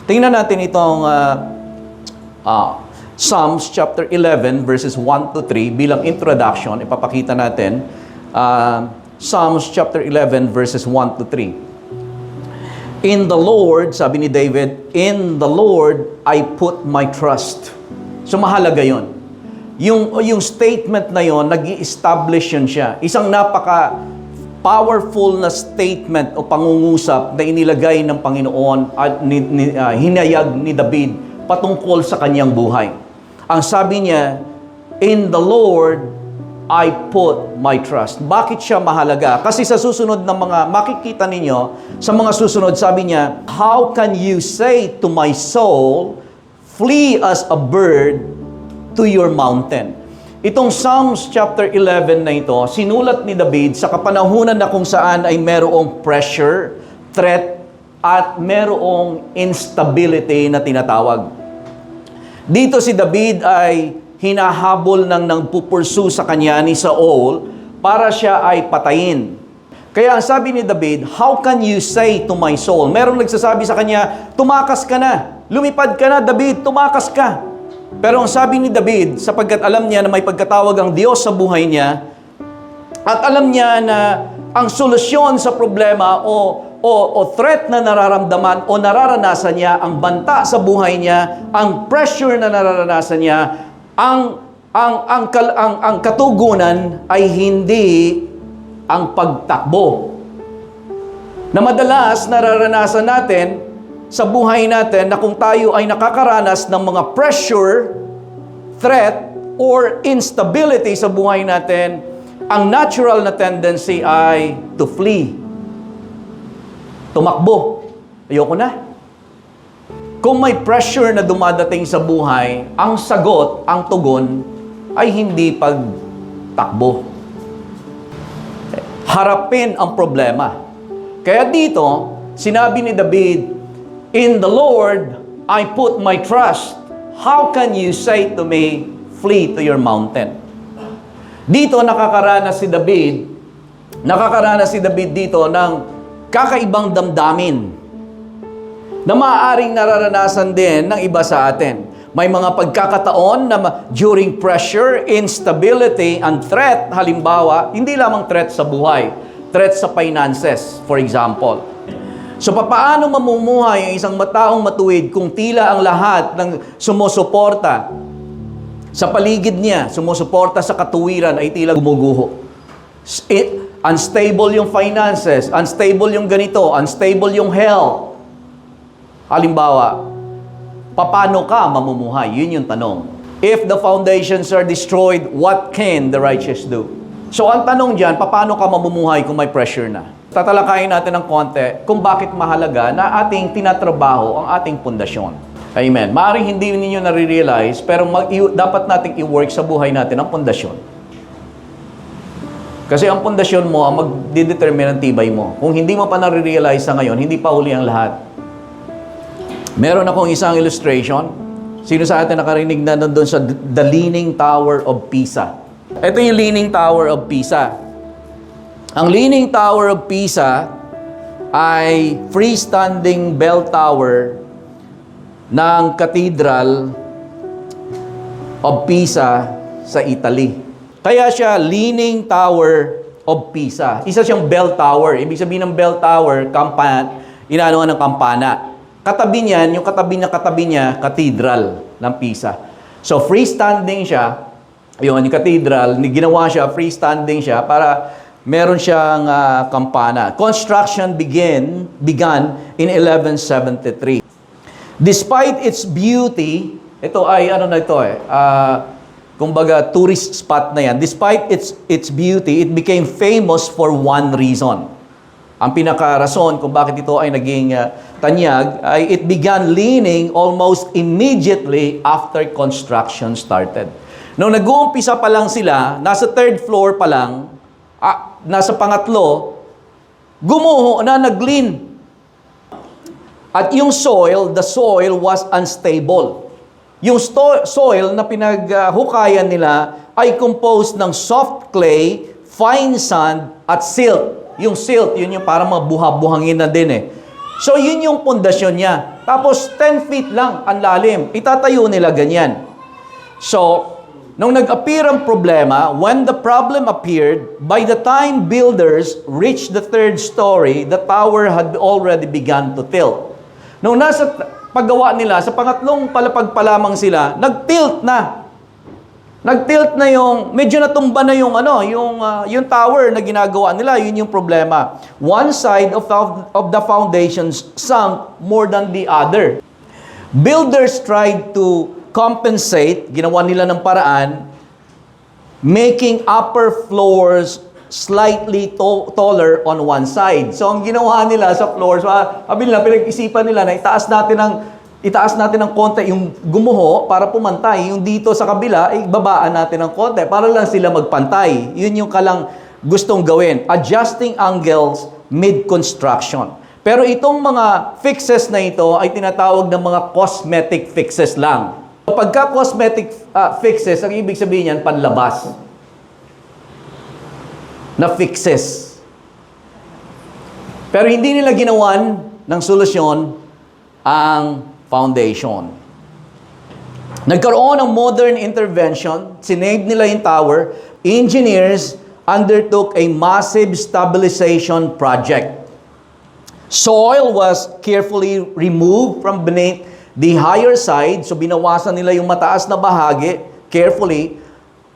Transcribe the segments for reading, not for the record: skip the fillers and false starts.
Tingnan natin itong Psalms chapter 11 verses 1 to 3 bilang introduction. Ipapakita natin Psalms chapter 11 verses 1 to 3. In the Lord, sabi ni David, in the Lord I put my trust. So mahalaga yon. Yung statement na yon, nag-i-establish yun siya. Isang napaka-powerful na statement o pangungusap na inilagay ng Panginoon at hinayag ni David patungkol sa kanyang buhay. Ang sabi niya, in the Lord, I put my trust. Bakit siya mahalaga? Kasi sa susunod na mga makikita ninyo, sa mga susunod, sabi niya, how can you say to my soul, flee as a bird to your mountain? Itong Psalms chapter 11 na ito, sinulat ni David sa kapanahunan na kung saan ay merong pressure, threat, at merong instability na tinatawag. Dito si David ay hinahabol ng pupursu sa kanya ni Saul para siya ay patayin. Kaya ang sabi ni David, how can you say to my soul? Merong nagsasabi sa kanya, tumakas ka na, lumipad ka na David, tumakas ka. Pero ang sabi ni David, sapagkat alam niya na may pagkatawag ang Diyos sa buhay niya, at alam niya na ang solusyon sa problema o threat na nararamdaman o nararanasan niya, ang banta sa buhay niya, ang pressure na nararanasan niya, ang katugunan ay hindi ang pagtakbo. Na madalas nararanasan natin sa buhay natin na kung tayo ay nakakaranas ng mga pressure, threat, or instability sa buhay natin, ang natural na tendency ay to flee. Tumakbo. Ayoko na. Kung may pressure na dumadating sa buhay, ang sagot, ang tugon, ay hindi pagtakbo. Harapin ang problema. Kaya dito, sinabi ni David, in the Lord, I put my trust. How can you say to me, flee to your mountain? Dito nakakaranas si David dito ng kakaibang damdamin na maaaring nararanasan din ng iba sa atin. May mga pagkakataon na during pressure, instability, and threat, halimbawa, hindi lamang threat sa buhay, threat sa finances, for example. So, paano mamumuhay ang isang taong matuwid kung tila ang lahat ng sumusuporta sa paligid niya, sumusuporta sa katuwiran ay tila gumuguho? Unstable yung finances, unstable yung ganito, unstable yung health. Halimbawa, paano ka mamumuhay? Yun yung tanong. If the foundations are destroyed, what can the righteous do? So ang tanong dyan, paano ka mamumuhay kung may pressure na? Tatalakayin natin ng konti kung bakit mahalaga na ating tinatrabaho ang ating pundasyon. Amen. Maaaring hindi ninyo nare-realize, pero dapat nating i-work sa buhay natin ang pundasyon. Kasi ang pundasyon mo ang magdidetermine ng tibay mo. Kung hindi mo pa nare-realize sa ngayon, hindi pa huli ang lahat. Meron akong isang illustration. Sino sa atin nakarinig na nandun sa The Leaning Tower of Pisa? Ito yung Leaning Tower of Pisa. Ang Leaning Tower of Pisa ay freestanding bell tower ng Cathedral of Pisa sa Italy. Kaya siya Leaning Tower of Pisa. Isa siyang bell tower. Ibig sabihin ng bell tower, inaano ng kampana. Katabi niyan, yung katabi niya, Cathedral ng Pisa. So freestanding siya, yung cathedral, ginawa siya, freestanding siya para meron siyang kampana. Construction began in 1173. Despite its beauty, ito ay kumbaga tourist spot na yan. Despite its beauty, it became famous for one reason. Ang pinakarason kung bakit ito ay naging tanyag ay it began leaning almost immediately after construction started. Nung nag-uumpisa pa lang sila, nasa third floor pa lang, nasa pangatlo, gumuho na, nag-lean. At yung the soil was unstable. Yung soil na pinaghukayan nila ay composed ng soft clay, fine sand, at silt. Yung silt, yun yung parang mga buhangin na din eh. So, yun yung pundasyon niya. Tapos, 10 feet lang ang lalim. Itatayo nila ganyan. So, nung nag-appear ang problema, when the problem appeared, by the time builders reached the third story, the tower had already begun to tilt. Nung nasa paggawa nila, sa pangatlong palapag pa lamang sila, nag-tilt na. Nag-tilt na yung, medyo natumba na yung, yung tower na ginagawa nila. Yun yung problema. One side of the foundations sunk more than the other. Builders tried to compensate, ginawa nila ng paraan, making upper floors slightly taller on one side. So, ang ginawa nila sa floors, pinag-isipan nila na itaas natin ng konti yung gumuho para pumantay. Yung dito sa kabila, babaan natin ng konti para lang sila magpantay. Yun yung kalang gustong gawin. Adjusting angles mid-construction. Pero itong mga fixes na ito ay tinatawag ng mga cosmetic fixes lang. Pagka cosmetic fixes, ang ibig sabihin yan, panlabas na fixes. Pero hindi nila ginawan ng solusyon ang foundation. Nagkaroon ng modern intervention, sinave nila yung tower, engineers undertook a massive stabilization project. Soil was carefully removed from beneath the higher side, so binawasan nila yung mataas na bahagi, carefully.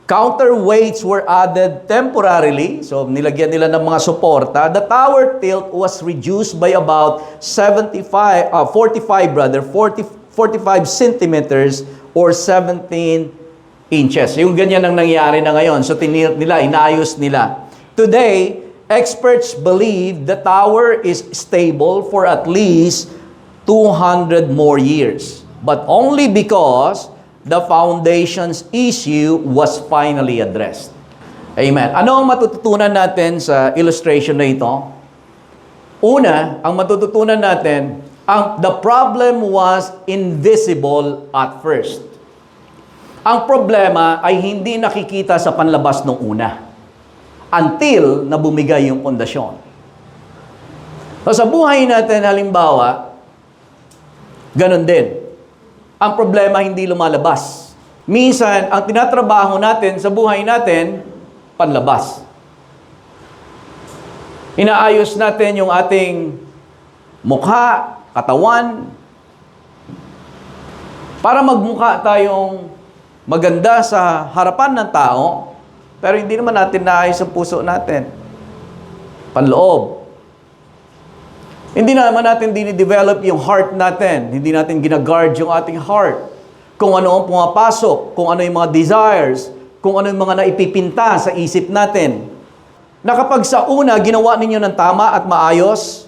Counterweights were added temporarily, so nilagyan nila ng mga suporta. The tower tilt was reduced by about 45 centimeters or 17 inches. Yung ganyan ang nangyari na ngayon. So tinilt nila, inayos nila. Today, experts believe the tower is stable for at least 200 more years, but only because the foundation's issue was finally addressed. Amen. Ano ang matututunan natin sa illustration na ito? Una, ang matututunan natin, the problem was invisible at first. Ang problema ay hindi nakikita sa panlabas nung una, until na bumigay yung pundasyon. So, sa buhay natin, halimbawa, ganun din. Ang problema hindi lumalabas. Minsan, ang tinatrabaho natin sa buhay natin, panlabas. Inaayos natin yung ating mukha, katawan, para magmukha tayong maganda sa harapan ng tao, pero hindi naman natin naayos ang puso natin. Panloob. Hindi naman natin dinidevelop yung heart natin. Hindi natin ginaguard yung ating heart. Kung ano ang pumapasok, kung ano yung mga desires, kung ano yung mga naipipinta sa isip natin. Na kapag sa una, ginawa ninyo ng tama at maayos,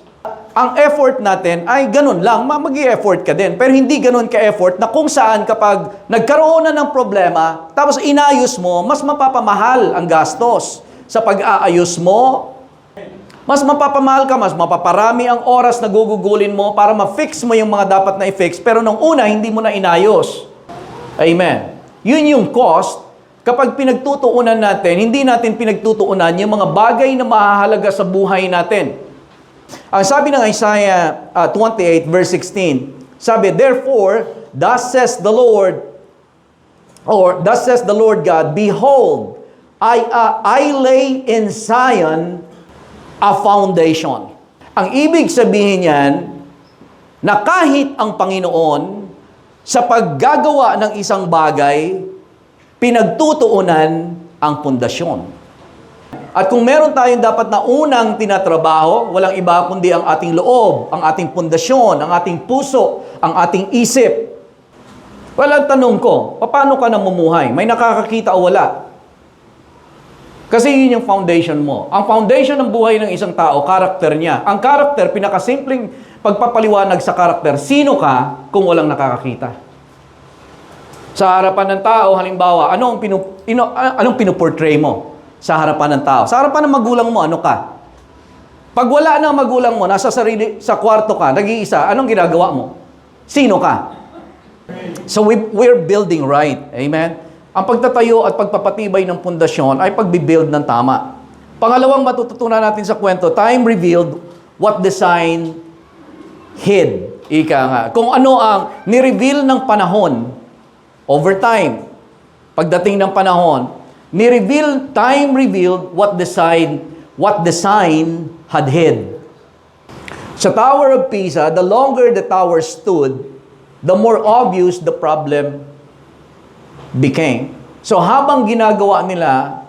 ang effort natin ay ganun lang. Mag-i-effort ka din. Pero hindi ganun ka-effort na kung saan kapag nagkaroon na ng problema, tapos inayos mo, mas mapapamahal ang gastos. Sa pag-aayos mo, mas mapapamahal ka, mas mapaparami ang oras na gugugulin mo para ma-fix mo yung mga dapat na i-fix. Pero nung una, hindi mo na inayos. Amen. Yun yung cost. Kapag pinagtutuunan natin, hindi natin pinagtutuunan yung mga bagay na mahahalaga sa buhay natin. Ang sabi ng Isaiah 28 verse 16, sabi, "Therefore, thus says the Lord God, behold, I lay in Zion a foundation." Ang ibig sabihin niyan, na kahit ang Panginoon sa paggagawa ng isang bagay, pinagtutuunan ang pundasyon. At kung meron tayong dapat na unang tinatrabaho, walang iba kundi ang ating loob, ang ating pundasyon, ang ating puso, ang ating isip. Well, ang tanong ko, paano ka namumuhay? May nakakakita o wala? Kasi yun yung foundation mo. Ang foundation ng buhay ng isang tao, karakter niya. Ang karakter, pinakasimpleng pagpapaliwanag sa karakter, sino ka kung walang nakakakita? Sa harapan ng tao, halimbawa, anong pinuportray mo sa harapan ng tao? Sa harapan ng magulang mo, ano ka? Pag wala na ang magulang mo, nasa sa kwarto ka, nag-iisa, anong ginagawa mo? Sino ka? So we're building right. Amen? Ang pagtatayo at pagpapatibay ng pundasyon ay pagbibuild ng tama. Pangalawang matututunan natin sa kwento, time revealed what design hid. Ika nga. Kung ano ang nireveal ng panahon, over time, pagdating ng panahon, time revealed what the sign had hid. Sa Tower of Pisa, the longer the tower stood, the more obvious the problem became. So habang ginagawa nila,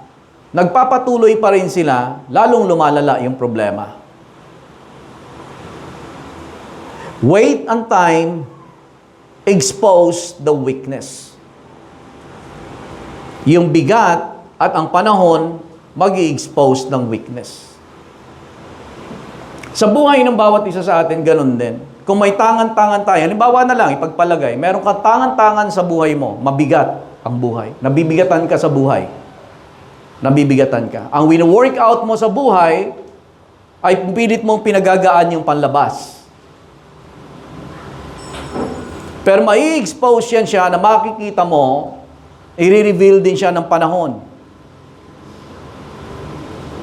nagpapatuloy pa rin sila, lalong lumalala yung problema. Wait and time expose the weakness. Yung bigat at ang panahon mag-i-expose ng weakness. Sa buhay ng bawat isa sa atin, ganun din. Kung may tangan-tangan tayo, halimbawa na lang, ipagpalagay, meron kang tangan-tangan sa buhay mo, mabigat ang buhay. Nabibigatan ka sa buhay. Nabibigatan ka. Ang wino-work out mo sa buhay, ay pilit mong pinagagaan yung panlabas. Pero mai-expose yan siya na makikita mo, i-reveal din siya ng panahon.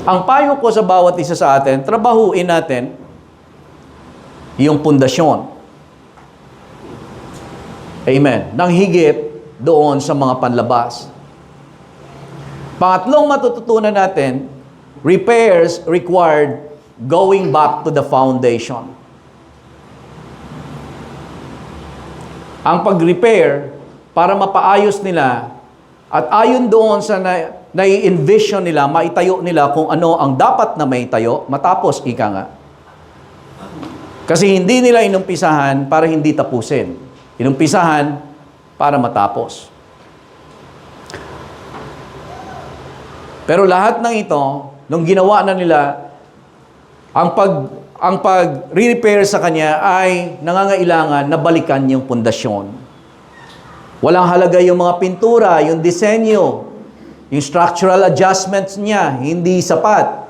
Ang payo ko sa bawat isa sa atin, trabahuin natin yung pundasyon. Amen. Nang higit doon sa mga panlabas. Pangatlong matututunan natin, repairs required going back to the foundation. Ang pag-repair, para mapaayos nila, at ayon doon sa nai-envision nila, maitayo nila kung ano ang dapat na maitayo, matapos, ika nga. Kasi hindi nila inumpisahan para hindi tapusin. Inumpisahan para matapos. Pero lahat ng ito, nung ginawa na nila, ang pag-repair sa kanya ay nangangailangan na balikan yung pundasyon. Walang halaga yung mga pintura, yung disenyo, yung structural adjustments niya, hindi sapat.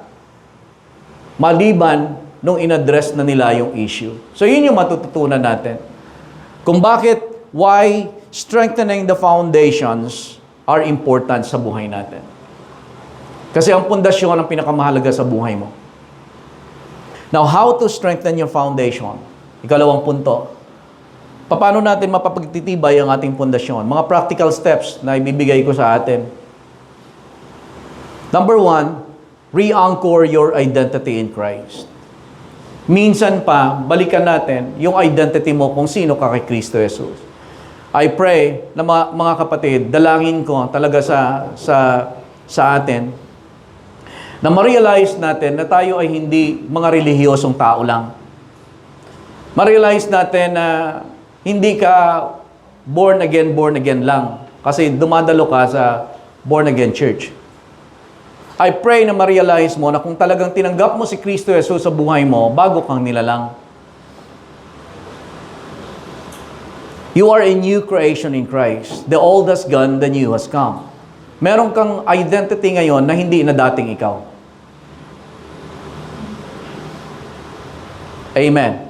Maliban nung in-address na nila yung issue. So yun yung matututunan natin. Kung why strengthening the foundations are important sa buhay natin. Kasi ang pundasyon ang pinakamahalaga sa buhay mo. Now, how to strengthen your foundation? Ikalawang punto. Paano natin mapapagtitibay ang ating pundasyon? Mga practical steps na ibibigay ko sa atin. Number 1, re-anchor your identity in Christ. Minsan pa, balikan natin yung identity mo kung sino ka kay Kristo Jesus. I pray na mga kapatid, dalangin ko talaga sa atin, na ma-realize natin na tayo ay hindi mga relihiyosong tao lang. Ma-realize natin na hindi ka born again lang. Kasi dumadalo ka sa born again church. I pray na ma-realize mo na kung talagang tinanggap mo si Kristo Jesus sa buhay mo, bago kang nilalang. You are a new creation in Christ. The old has gone, the new has come. Meron kang identity ngayon na hindi na dating ikaw. Amen.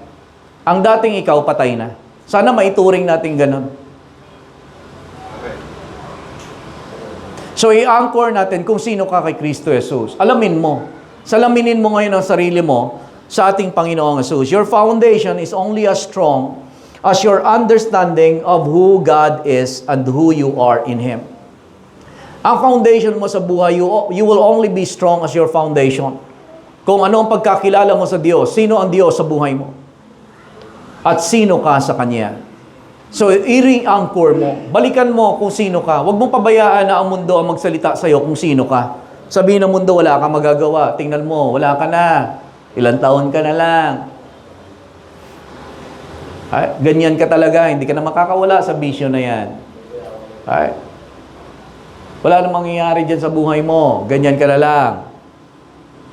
Ang dating ikaw, patay na. Sana maituring natin ganun. So, i-anchor natin kung sino ka kay Kristo Jesus. Alamin mo. Salaminin mo ngayon ang sarili mo sa ating Panginoong Jesus. Your foundation is only as strong as your understanding of who God is and who you are in Him. Ang foundation mo sa buhay, you will only be strong as your foundation. Kung ano ang pagkakilala mo sa Diyos, sino ang Diyos sa buhay mo, at sino ka sa Kanya. So, i-re-anchor mo. Balikan mo kung sino ka. Huwag mong pabayaan na ang mundo ang magsalita sa iyo kung sino ka. Sabihin ng mundo, wala kang magagawa. Tingnan mo, wala ka na. Ilang taon ka na lang. Ay, ganyan ka talaga. Hindi ka na makakawala sa bisyo na yan. Ay, wala namang mangyayari dyan sa buhay mo. Ganyan ka na lang.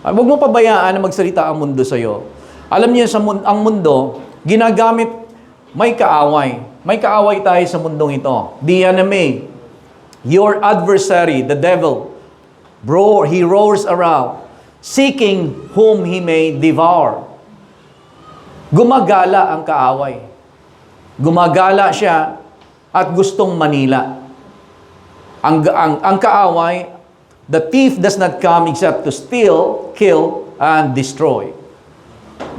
Ay, huwag mong pabayaan na magsalita ang mundo sa iyo. Alam niyo, ang mundo, ginagamit, may kaaway. May kaaway tayo sa mundong ito. The enemy, your adversary, the devil, he roars around, seeking whom he may devour. Gumagala ang kaaway. Gumagala siya at gustong manila. Ang kaaway, the thief does not come except to steal, kill, and destroy.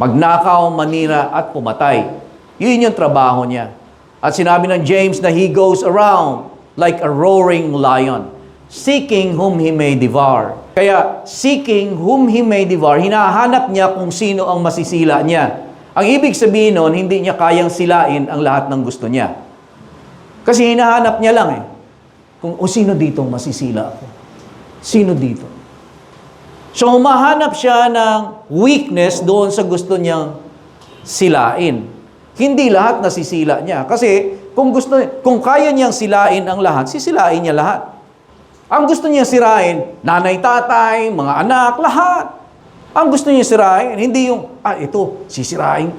Magnakaw, manira, at pumatay. Yun yung trabaho niya. At sinabi ng James na he goes around like a roaring lion, seeking whom he may devour. Kaya, seeking whom he may devour, hinahanap niya kung sino ang masisila niya. Ang ibig sabihin nun, hindi niya kayang silain ang lahat ng gusto niya. Kasi hinahanap niya lang kung sino dito masisila ako. Sino dito? So, humahanap siya ng weakness doon sa gusto niyang silain. Hindi lahat nasisila niya. Kasi, kung kaya niyang silain ang lahat, sisilain niya lahat. Ang gusto niya sirain, nanay, tatay, mga anak, lahat. Ang gusto niya sirain, hindi yung, ito, sisirain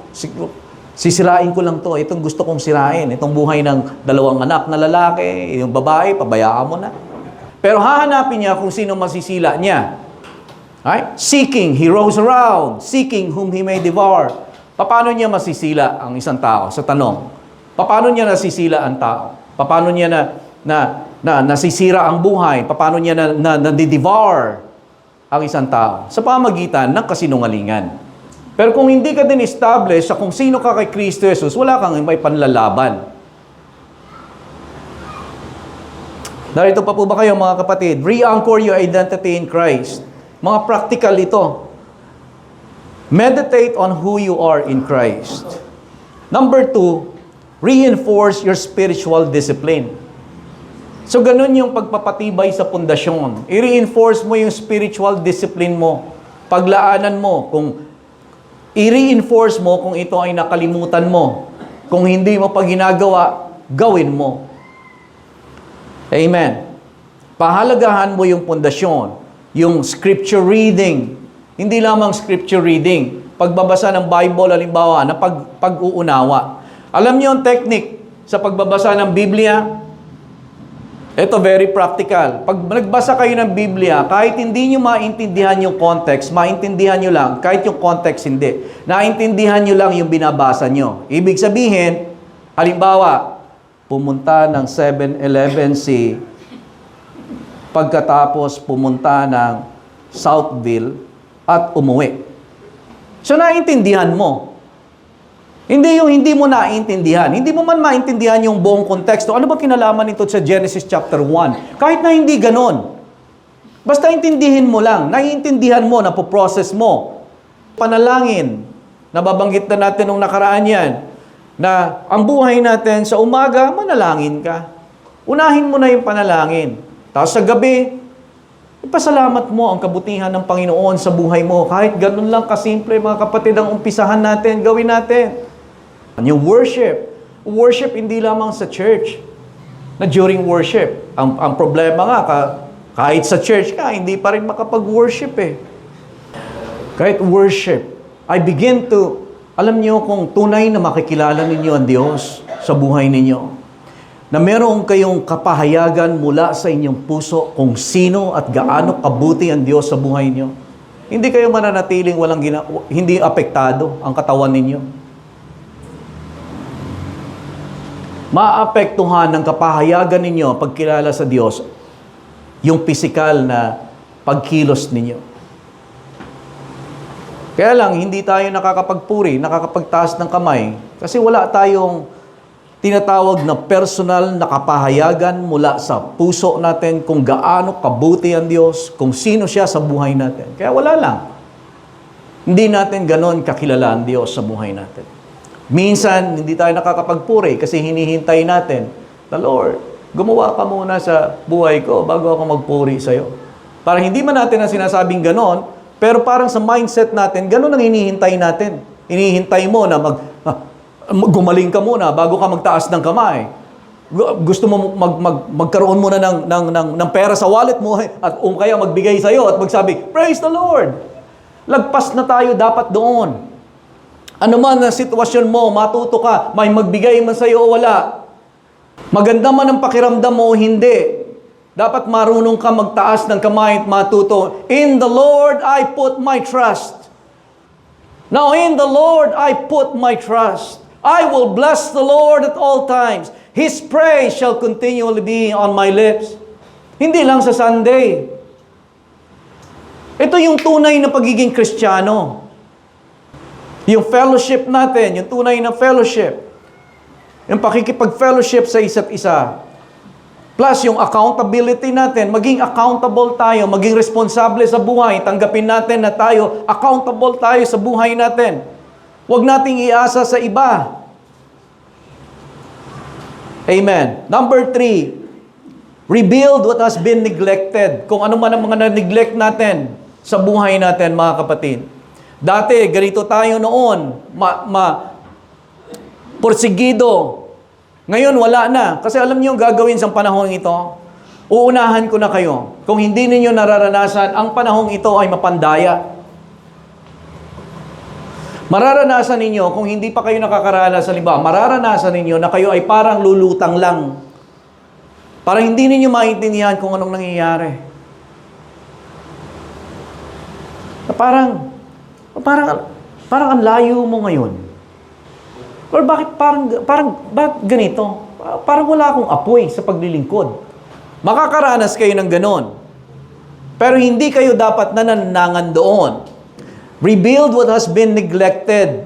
ko lang to. Itong gusto kong sirain. Itong buhay ng 2 anak na lalaki, yung babae, pabayaan mo na. Pero hahanapin niya kung sino masisila niya. Right? Seeking, he roams around, seeking whom he may devour. Paano niya masisila ang isang tao? Sa tanong, paano niya nasisila ang tao? Paano niya nasisira ang buhay? Paano niya na-devour ang isang tao? Sa pamagitan ng kasinungalingan. Pero kung hindi ka din establish sa kung sino ka kay Kristo Jesus, wala kang may panlalaban. Narito pa po ba kayo mga kapatid? Re-anchor your identity in Christ. Mga practical ito. Meditate on who you are in Christ. Number 2, reinforce your spiritual discipline. So, ganun yung pagpapatibay sa pundasyon. I-reinforce mo yung spiritual discipline mo. Paglaanan mo. I-reinforce mo kung ito ay nakalimutan mo. Kung hindi mo pa ginagawa, gawin mo. Amen. Pahalagahan mo yung pundasyon. Yung scripture reading. Hindi lamang scripture reading. Pagbabasa ng Bible, halimbawa, na pag-uunawa. Alam niyo ang technique sa pagbabasa ng Biblia? Ito, very practical. Pag nagbasa kayo ng Biblia, kahit hindi niyo maintindihan yung context, maintindihan niyo lang, kahit yung context hindi. Naintindihan niyo lang yung binabasa niyo. Ibig sabihin, halimbawa, pumunta ng 7-Eleven si pagkatapos pumunta ng Southville at umuwi. So, naintindihan mo. Hindi yung hindi mo naintindihan. Hindi mo man maintindihan yung buong konteksto. Ano ba kinalaman nito sa Genesis chapter 1? Kahit na hindi ganon. Basta intindihin mo lang. Naiintindihan mo, napoprocess mo. Panalangin. Nababanggit na natin nung nakaraan yan. Na ang buhay natin sa umaga, manalangin ka. Unahin mo na yung panalangin. Tapos sa gabi, ipasalamat mo ang kabutihan ng Panginoon sa buhay mo. Kahit ganun lang kasimple, mga kapatid, ang umpisahan natin, gawin natin. Yung worship. Worship hindi lamang sa church. Na during worship. Ang problema nga, kahit sa church ka, hindi pa rin makapag-worship eh. Kahit worship, I begin to, alam niyo kung tunay na makikilala ninyo ang Diyos sa buhay ninyo. Na meron kayong kapahayagan mula sa inyong puso kung sino at gaano kabuti ang Diyos sa buhay niyo. Hindi kayo mananatiling hindi apektado ang katawan ninyo. Maapektuhan ng kapahayagan ninyo pagkilala sa Diyos yung pisikal na pagkilos ninyo. Kaya lang, hindi tayo nakakapagpuri, nakakapagtaas ng kamay kasi wala tayong tinatawag na personal na kapahayagan mula sa puso natin kung gaano kabuti ang Diyos, kung sino siya sa buhay natin. Kaya wala lang. Hindi natin ganon kakilala ang Diyos sa buhay natin. Minsan, hindi tayo nakakapagpuri kasi hinihintay natin, the Lord, gumawa ka muna sa buhay ko bago ako magpuri sa'yo. Parang hindi man natin ang sinasabing ganon, pero parang sa mindset natin, ganon ang hinihintay natin. Hinihintay mo na gumaling ka muna bago ka magtaas ng kamay. Gusto mo magkaroon muna ng pera sa wallet mo at kaya magbigay sa iyo at magsabi, "Praise the Lord." Lagpas na tayo dapat doon. Ano man ang sitwasyon mo, matuto ka, may magbigay man sa iyo o wala. Maganda man ang pakiramdam mo o hindi. Dapat marunong ka magtaas ng kamay at matuto. In the Lord I put my trust. Now in the Lord I put my trust. I will bless the Lord at all times. His praise shall continually be on my lips. Hindi lang sa Sunday. Ito yung tunay na pagiging Kristiyano. Yung fellowship natin, yung tunay na fellowship, yung pakikipag-fellowship sa isa't isa, plus yung accountability natin, maging accountable tayo, maging responsable sa buhay, tanggapin natin na tayo, accountable tayo sa buhay natin. Huwag nating iasa sa iba. Amen. Number 3, rebuild what has been neglected. Kung ano man ang mga na-neglect natin sa buhay natin, mga kapatid. Dati, ganito tayo noon, porsigido. Ngayon, wala na. Kasi alam niyo yung gagawin sa panahon ito? Uunahan ko na kayo. Kung hindi ninyo nararanasan, ang panahon ito ay mapandaya. Mararanasan ninyo, kung hindi pa kayo nakakaranas sa limba, mararanasan ninyo na kayo ay parang lulutang lang. Parang hindi ninyo maintindihan kung anong nangyayari. Parang ang layo mo ngayon. Or bakit bakit ganito? Parang wala akong apoy sa paglilingkod. Makakaranas kayo ng ganon. Pero hindi kayo dapat nananangan doon. Rebuild what has been neglected.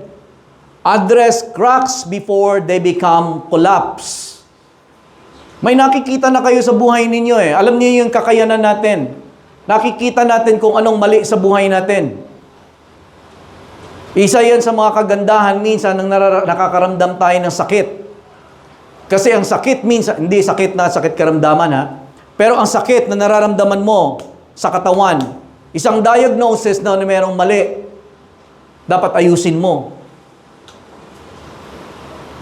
Address cracks before they become collapse. May nakikita na kayo sa buhay ninyo eh. Alam niyo yung kakayanan natin. Nakikita natin kung anong mali sa buhay natin. Isa yan sa mga kagandahan minsan nang nakakaramdam tayo ng sakit. Kasi ang sakit minsan, hindi sakit na sakit karamdaman ha, pero ang sakit na nararamdaman mo sa katawan, isang diagnosis na merong mali, dapat ayusin mo.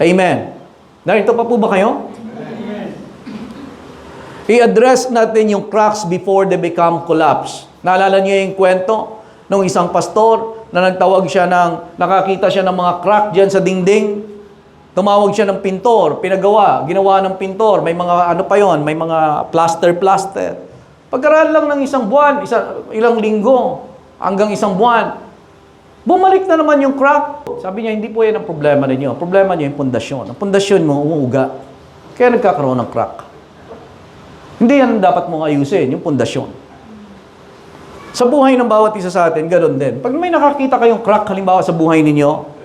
Amen. Narito pa po ba kayo? Amen. I-address natin yung cracks before they become collapse. Naalala niyo yung kwento ng isang pastor na nagtawag siya nakakita siya ng mga crack dyan sa dingding. Tumawag siya ng pintor, ginawa ng pintor. May mga may mga plaster. Pagkaraan lang ng isang buwan, ilang linggo, hanggang isang buwan, bumalik na naman yung crack. Sabi niya, hindi po yan ang problema ninyo. Ang problema niyo yung pundasyon. Ang pundasyon mo, umuuga. Kaya nagkakaroon ng crack. Hindi yan dapat mong ayusin, yung pundasyon. Sa buhay ng bawat isa sa atin, ganoon din. Pag may nakakita kayong crack, halimbawa sa buhay ninyo,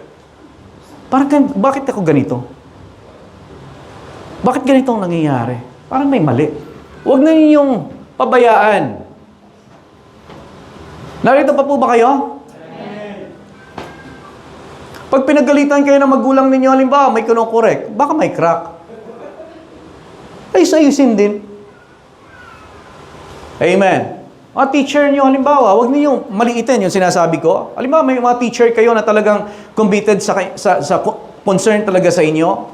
parang, bakit ako ganito? Bakit ganito ang nangyayari? Parang may mali. Huwag na ninyong pabayaan. Narito pa po ba kayo? Pag pinagalitan kayo ng magulang ninyo, halimbawa, may kinukorek, baka may crack. Ay, ayusin din. Amen. Mga teacher nyo, halimbawa, huwag ninyong maliitin yung sinasabi ko. Halimbawa, may mga teacher kayo na talagang committed sa concern talaga sa inyo.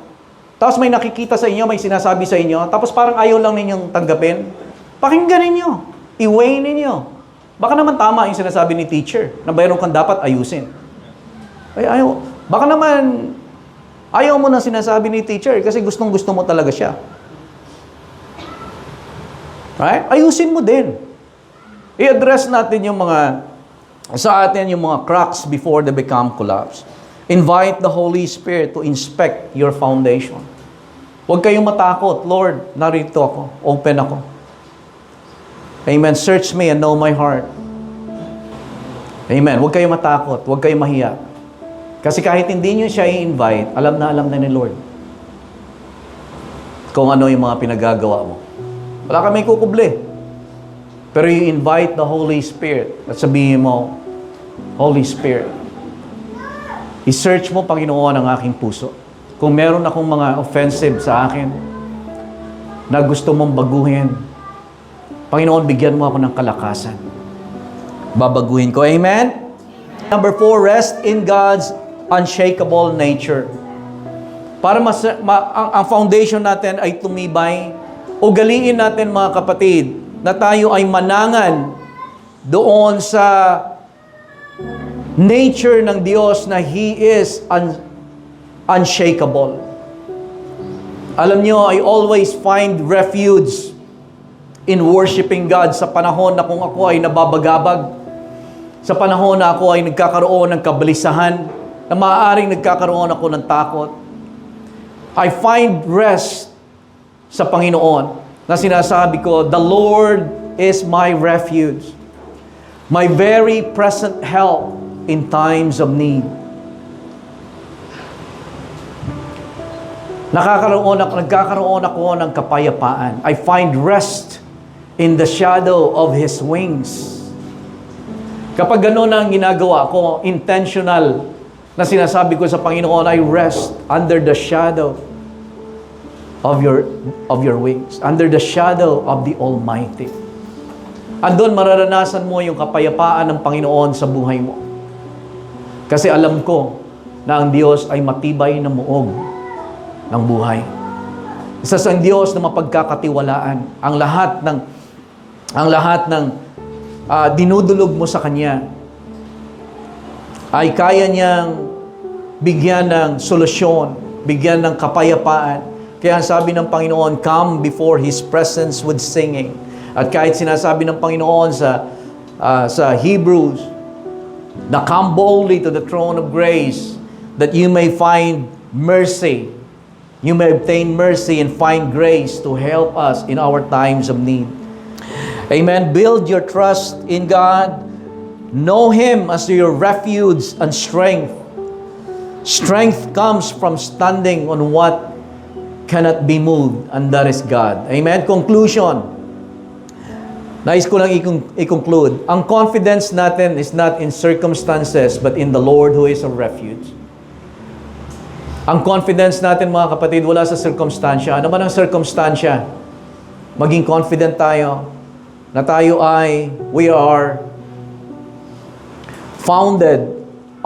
Tapos may nakikita sa inyo, may sinasabi sa inyo, tapos parang ayaw lang ninyong tanggapin. Pakinggan ninyo. I-weigh ninyo. Baka naman tama yung sinasabi ni teacher na mayroon kang dapat ayusin. Ay, baka naman ayaw mo na sinasabi ni teacher kasi gustong-gusto mo talaga siya. Right? Ayusin mo din. I-address natin yung sa atin yung mga cracks before they become collapse. Invite the Holy Spirit to inspect your foundation. Huwag kayong matakot. Lord, narito ako. Open ako. Amen. Search me and know my heart. Amen. Huwag kayong matakot. Huwag kayong mahiya. Kasi kahit hindi nyo siya i-invite, alam na ni Lord kung ano yung mga pinagagawa mo. Wala kang may kukubli. Pero you invite the Holy Spirit at sabihin mo, Holy Spirit, i-search mo, Panginoon, ang aking puso. Kung meron akong mga offensive sa akin na gusto mong baguhin, Panginoon, bigyan mo ako ng kalakasan. Babaguhin ko. Amen? Number 4, rest in God's unshakable nature. Para ang foundation natin ay tumibay, ugaliin natin mga kapatid, na tayo ay manangan doon sa nature ng Diyos na He is unshakable. Alam nyo, I always find refuge in worshiping God sa panahon na kung ako ay nababagabag, sa panahon na ako ay nagkakaroon ng kabalisahan, na maaaring nagkakaroon ako ng takot. I find rest sa Panginoon na sinasabi ko, the Lord is my refuge, my very present help in times of need. Nagkakaroon ako ng kapayapaan. I find rest in the shadow of His wings. Kapag gano'n ang ginagawa ko, intentional na sinasabi ko sa Panginoon, I rest under the shadow of your wings, under the shadow of the Almighty. Andun mararanasan mo yung kapayapaan ng Panginoon sa buhay mo. Kasi alam ko na ang Diyos ay matibay na muog ng buhay. Isa sa Diyos na mapagkakatiwalaan. Ang lahat ng dinudulog mo sa Kanya ay kaya niyang bigyan ng solusyon, bigyan ng kapayapaan. Kaya sabi ng Panginoon, come before His presence with singing. At kahit sinasabi ng Panginoon sa Hebrews, na come boldly to the throne of grace that you may find mercy. You may obtain mercy and find grace to help us in our times of need. Amen. Build your trust in God. Know Him as your refuge and strength. Strength comes from standing on what cannot be moved, and that is God. Amen. Conclusion. Nais ko lang i-conclude. Ang confidence natin is not in circumstances, but in the Lord who is a refuge. Ang confidence natin, mga kapatid, wala sa circumstansya. Ano man ang circumstansya? Maging confident tayo na tayo we are founded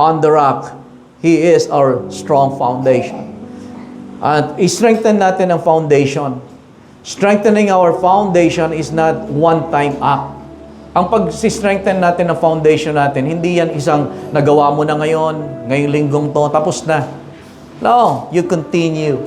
on the rock. He is our strong foundation. At i-strengthen natin ang foundation. Strengthening our foundation is not one-time act. Ang pag-strengthen natin ng foundation natin, hindi yan isang nagawa mo na ngayong linggong to, tapos na. No, you continue.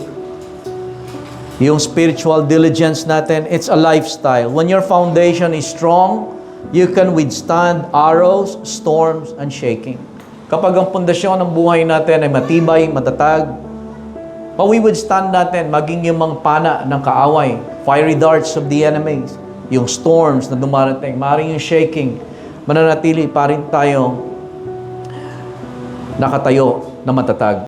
Yung spiritual diligence natin, it's a lifestyle. When your foundation is strong, you can withstand arrows, storms, and shaking. Kapag ang pundasyon ng buhay natin ay matibay, matatag, mawi-withstand natin maging yung mga pana ng kaaway, fiery darts of the enemies, yung storms na dumarating, maaaring yung shaking, mananatili pa rin tayong nakatayo na matatag.